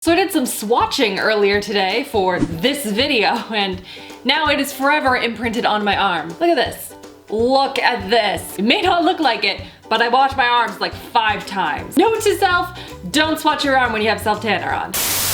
So I did some swatching earlier today for this video, and now it is forever imprinted on my arm. Look at this. Look at this. It may not look like it, but I washed my arms like 5 times. Note to self, don't swatch your arm when you have self-tanner on.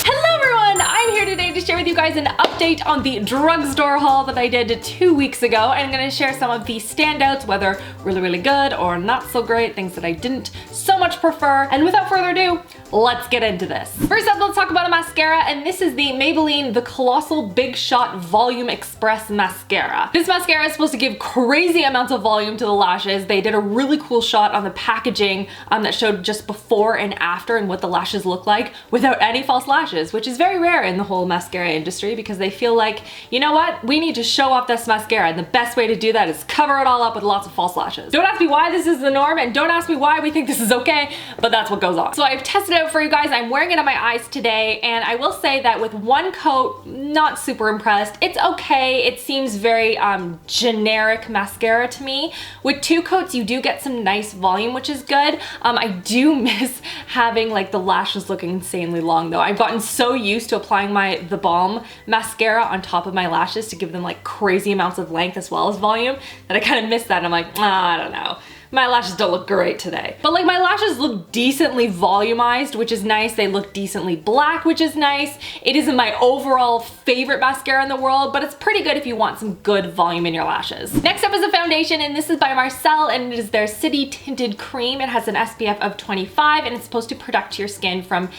Hello everyone, I'm here today to share with you guys an update on the drugstore haul that I did 2 weeks ago. I'm gonna share some of the standouts, whether really good or not so great, things that I didn't so much prefer. And without further ado, let's get into this. First up, let's talk about a mascara, and this is the Maybelline The Colossal Big Shot Volume Express Mascara. This mascara is supposed to give crazy amounts of volume to the lashes. They did a really cool shot on the packaging that showed just before and after and what the lashes look like without any false lashes, which is very rare in the whole mascara industry because they feel like, you know what, we need to show off this mascara, and the best way to do that is cover it all up with lots of false lashes. Don't ask me why this is the norm, and don't ask me why we think this is okay, but that's what goes on. So I've tested it out for you guys. I'm wearing it on my eyes today, and I will say that with one coat, not super impressed. It's okay. It seems very generic mascara to me. With 2 coats, you do get some nice volume, which is good. I do miss having like the lashes looking insanely long though. I've gotten so used to applying the Balm mascara on top of my lashes to give them like crazy amounts of length as well as volume that I kind of miss that, and I'm like, I don't know. My lashes don't look great today. But like my lashes look decently volumized, which is nice. They look decently black, which is nice. It isn't my overall favorite mascara in the world, but it's pretty good if you want some good volume in your lashes. Next up is a foundation, and this is by Marcel, and it is their City Tinted Cream. It has an SPF of 25, and it's supposed to protect your skin from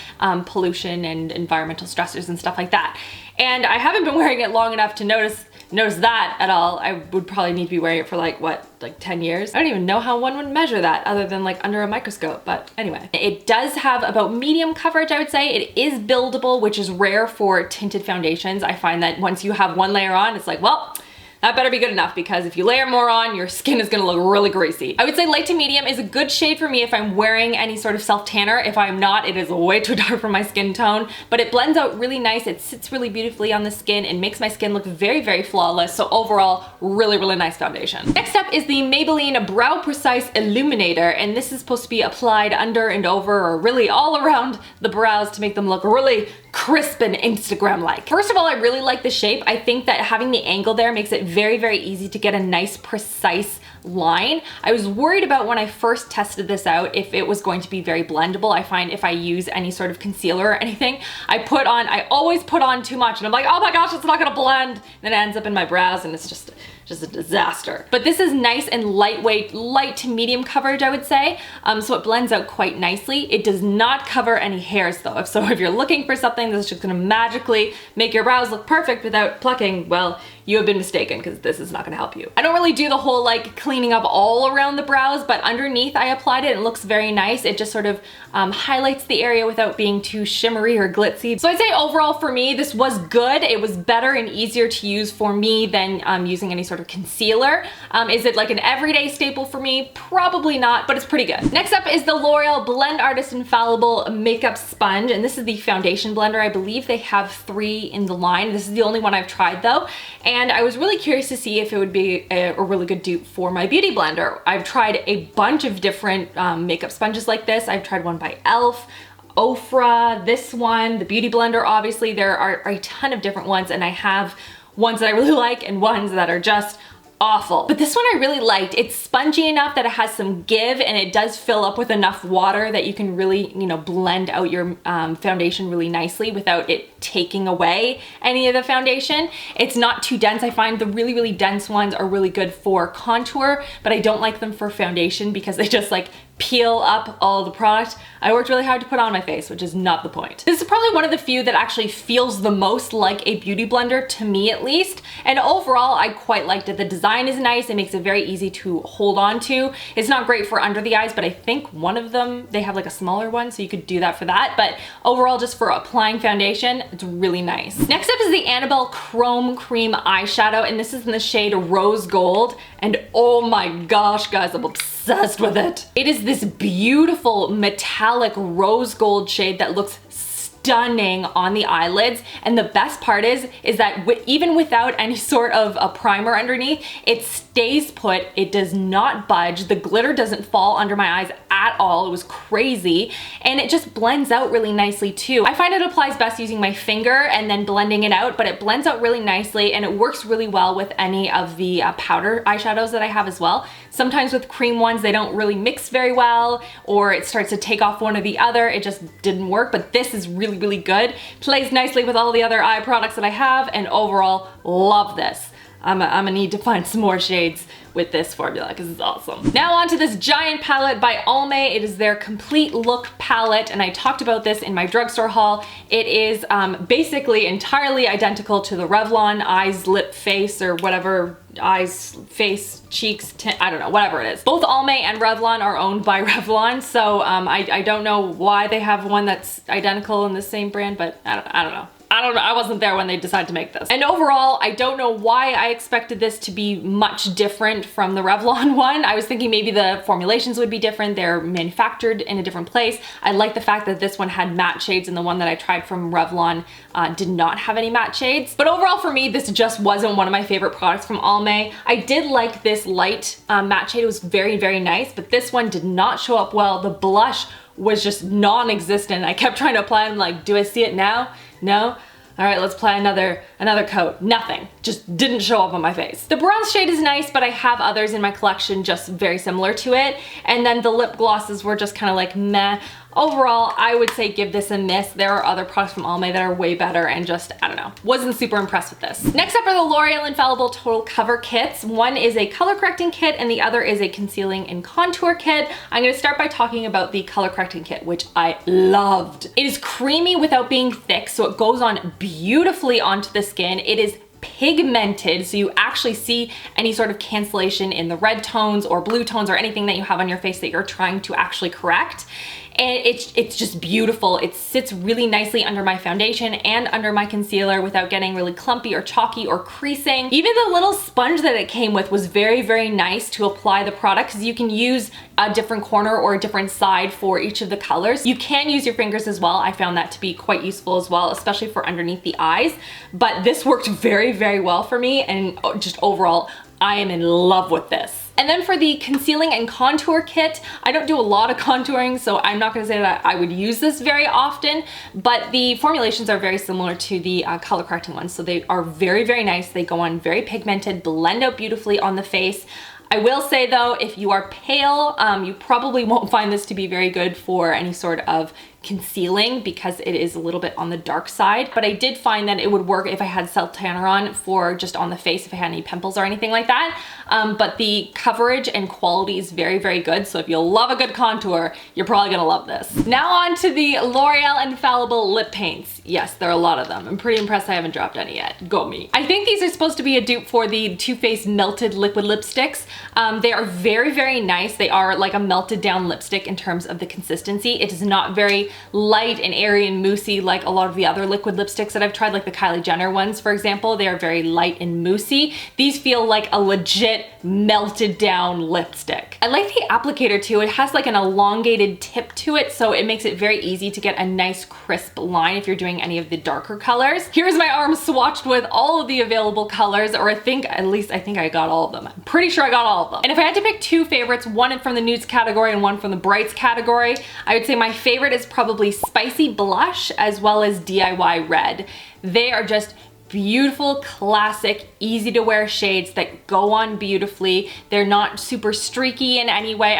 pollution and environmental stressors and stuff like that. And I haven't been wearing it long enough to notice that at all. I would probably need to be wearing it for like, what, like 10 years? I don't even know how one would measure that other than like under a microscope, but anyway. It does have about medium coverage, I would say. It is buildable, which is rare for tinted foundations. I find that once you have one layer on, it's like, well, that better be good enough, because if you layer more on, your skin is gonna look really greasy. I would say light to medium is a good shade for me if I'm wearing any sort of self-tanner. If I'm not, it is way too dark for my skin tone, but it blends out really nice. It sits really beautifully on the skin and makes my skin look very flawless. So overall, really nice foundation. Next up is the Maybelline Brow Precise Illuminator, and this is supposed to be applied under and over, or really all around the brows to make them look really crisp and Instagram-like. First of all, I really like the shape. I think that having the angle there makes it very easy to get a nice precise line. I was worried about when I first tested this out if it was going to be very blendable. I find if I use any sort of concealer or anything, I always put on too much, and I'm like, oh my gosh, it's not gonna blend. Then it ends up in my brows and it's just a disaster. But this is nice and lightweight, light to medium coverage, I would say. So it blends out quite nicely. It does not cover any hairs though. So if you're looking for something that's just gonna magically make your brows look perfect without plucking, well, you have been mistaken, because this is not gonna help you. I don't really do the whole like cleaning up all around the brows, but underneath I applied it and it looks very nice. It just sort of highlights the area without being too shimmery or glitzy. So I'd say overall for me, this was good. It was better and easier to use for me than using any sort of concealer. Is it like an everyday staple for me? Probably not, but it's pretty good. Next up is the L'Oreal Blend Artist Infallible Makeup Sponge, and this is the foundation blender. I believe they have 3 in the line. This is the only one I've tried though, and I was really curious to see if it would be a really good dupe for my beauty blender. I've tried a bunch of different makeup sponges like this. I've tried one by e.l.f., Ofra, this one, the Beauty Blender, obviously. There are a ton of different ones, and I have ones that I really like and ones that are just awful. But this one I really liked. It's spongy enough that it has some give, and it does fill up with enough water that you can really, you know, blend out your foundation really nicely without it taking away any of the foundation. It's not too dense. I find the really dense ones are really good for contour, but I don't like them for foundation because they just like peel up all the product I worked really hard to put on my face, which is not the point. This is probably one of the few that actually feels the most like a beauty blender, to me at least, and overall I quite liked it. The design is nice. It makes it very easy to hold on to. It's not great for under the eyes, but I think one of them, they have like a smaller one, so you could do that for that, but overall just for applying foundation, it's really nice. Next up is the Annabelle Chrome Cream Eyeshadow, and this is in the shade Rose Gold, and oh my gosh guys, I'm obsessed with it. It is this beautiful metallic rose gold shade that looks stunning on the eyelids. And the best part is that even without any sort of a primer underneath, it stays put. It does not budge. The glitter doesn't fall under my eyes at all. It was crazy. And it just blends out really nicely too. I find it applies best using my finger and then blending it out, but it blends out really nicely and it works really well with any of the powder eyeshadows that I have as well. Sometimes with cream ones, they don't really mix very well, or it starts to take off one or the other. It just didn't work, but this is really, really good. Plays nicely with all the other eye products that I have, and overall, love this. I'm gonna need to find some more shades with this formula because it's awesome. Now onto this giant palette by Almay. It is their complete look palette, and I talked about this in my drugstore haul. It is basically entirely identical to the Revlon eyes, lip, face, or whatever, eyes, face, cheeks, I don't know, whatever it is. Both Almay and Revlon are owned by Revlon, so I don't know why they have one that's identical in the same brand, but I don't know. I wasn't there when they decided to make this. And overall, I don't know why I expected this to be much different from the Revlon one. I was thinking maybe the formulations would be different. They're manufactured in a different place. I like the fact that this one had matte shades and the one that I tried from Revlon did not have any matte shades. But overall for me, this just wasn't one of my favorite products from Almay. I did like this light matte shade. It was very, very nice, but this one did not show up well. The blush was just non-existent. I kept trying to apply it. I'm like, do I see it now? No? All right, let's apply another coat. Nothing. Just didn't show up on my face. The bronze shade is nice, but I have others in my collection just very similar to it. And then the lip glosses were just kind of like meh. Overall, I would say give this a miss. There are other products from Almay that are way better and just, I don't know, wasn't super impressed with this. Next up are the L'Oreal Infallible Total Cover Kits. One is a color correcting kit and the other is a concealing and contour kit. I'm gonna start by talking about the color correcting kit, which I loved. It is creamy without being thick, so it goes on beautifully onto the skin. It is pigmented, so you actually see any sort of cancellation in the red tones or blue tones or anything that you have on your face that you're trying to actually correct. And it's just beautiful. It sits really nicely under my foundation and under my concealer without getting really clumpy or chalky or creasing. Even the little sponge that it came with was very, very nice to apply the product because you can use a different corner or a different side for each of the colors. You can use your fingers as well. I found that to be quite useful as well, especially for underneath the eyes. But this worked very, very well for me, and just overall, I am in love with this. And then for the concealing and contour kit, I don't do a lot of contouring, so I'm not gonna say that I would use this very often, but the formulations are very similar to the color correcting ones. So they are very, very nice. They go on very pigmented, blend out beautifully on the face. I will say though, if you are pale, you probably won't find this to be very good for any sort of concealing because it is a little bit on the dark side, but I did find that it would work if I had self tanner on for just on the face if I had any pimples or anything like that. But the coverage and quality is very, very good. So if you love a good contour, you're probably gonna love this. Now on to the L'Oreal Infallible lip paints. Yes, there are a lot of them. I'm pretty impressed I haven't dropped any yet. Go me. I think these are supposed to be a dupe for the Too Faced Melted Liquid Lipsticks. They are very, very nice. They are like a melted down lipstick in terms of the consistency. It is not very light and airy and moussey like a lot of the other liquid lipsticks that I've tried, like the Kylie Jenner ones, for example. They are very light and moussey. These feel like a legit melted down lipstick. I like the applicator too. It has like an elongated tip to it, so it makes it very easy to get a nice crisp line if you're doing any of the darker colors. Here's my arm swatched with all of the available colors, or I think I got all of them. I'm pretty sure I got all of them. And if I had to pick two favorites, one from the nudes category and one from the brights category, I would say my favorite is probably Spicy Blush as well as DIY Red. They are just beautiful, classic, easy to wear shades that go on beautifully. They're not super streaky in any way.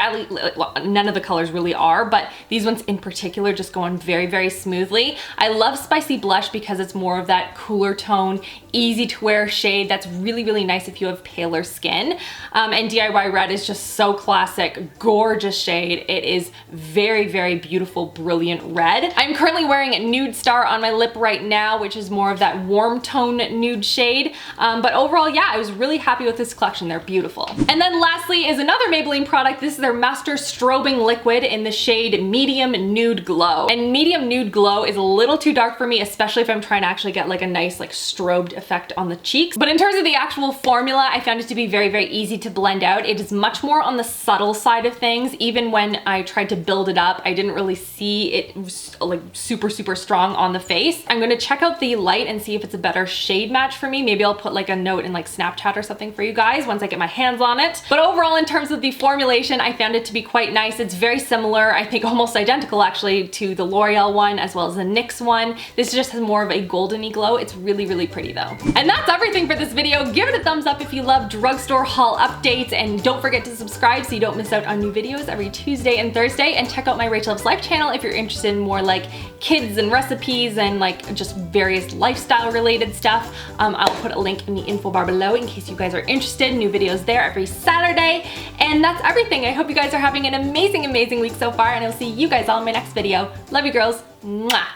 None of the colors really are, but these ones in particular just go on very, very smoothly. I love Spicy Blush because it's more of that cooler tone, easy to wear shade that's really, really nice if you have paler skin. And DIY Red is just so classic, gorgeous shade. It is very, very beautiful, brilliant red. I'm currently wearing Nude Star on my lip right now, which is more of that warm tone tone nude shade. But overall, yeah, I was really happy with this collection. They're beautiful. And then lastly is another Maybelline product. This is their Master Strobing Liquid in the shade Medium Nude Glow. And Medium Nude Glow is a little too dark for me, especially if I'm trying to actually get like a nice like strobed effect on the cheeks. But in terms of the actual formula, I found it to be very, very easy to blend out. It is much more on the subtle side of things. Even when I tried to build it up, I didn't really see it was like super, super strong on the face. I'm gonna check out the light and see if it's a better shade match for me. Maybe I'll put like a note in like Snapchat or something for you guys once I get my hands on it. But overall, in terms of the formulation, I found it to be quite nice. It's very similar, I think almost identical actually, to the L'Oreal one as well as the NYX one. This just has more of a goldeny glow. It's really, really pretty though. And that's everything for this video. Give it a thumbs up if you love drugstore haul updates, and don't forget to subscribe so you don't miss out on new videos every Tuesday and Thursday, and check out my RachhLoves Life channel if you're interested in more like kids and recipes and like just various lifestyle related stuff. I'll put a link in the info bar below in case you guys are interested. New videos there every Saturday. And that's everything. I hope you guys are having an amazing, amazing week so far, and I'll see you guys all in my next video. Love you girls. Mwah.